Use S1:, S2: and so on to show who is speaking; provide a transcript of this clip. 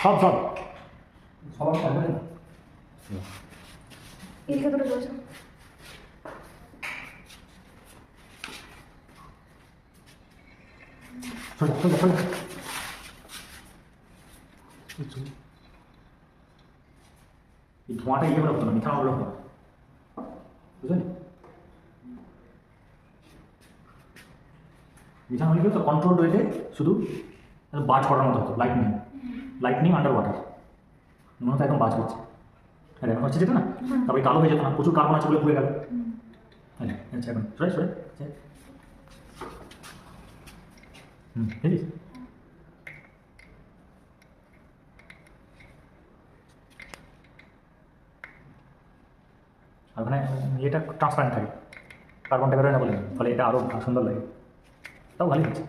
S1: সব সব
S2: সবার সঙ্গে না
S3: এদিকে দুটো রয়েছে।
S1: সোজা সোজা সোজা এই ধোঁয়াটা ইয়ে হলো না, মিঠা হলো না, বুঝলেন? মিঠা হলে কি তো কন্ট্রোল রয়েছে, শুধু বাজ করার মতো হতো, লাইটনিং আন্ডার ওয়াটার, মনে হতো একদম বাজ করছে। হ্যাঁ এখন হচ্ছে যেত না, তারপরে কালো হয়ে যেত না, প্রচুর কার্বন আছে বলে পুড়ে গেল। হ্যাঁ আচ্ছা এখন সরে সরে বুঝলিস? আর ওখানে এটা ট্রান্সপারেন্ট থাকে, কার্বনটা বেরোয় না বলে, ফলে এটা আরও সুন্দর লাগে, তাও ভালোই হচ্ছে।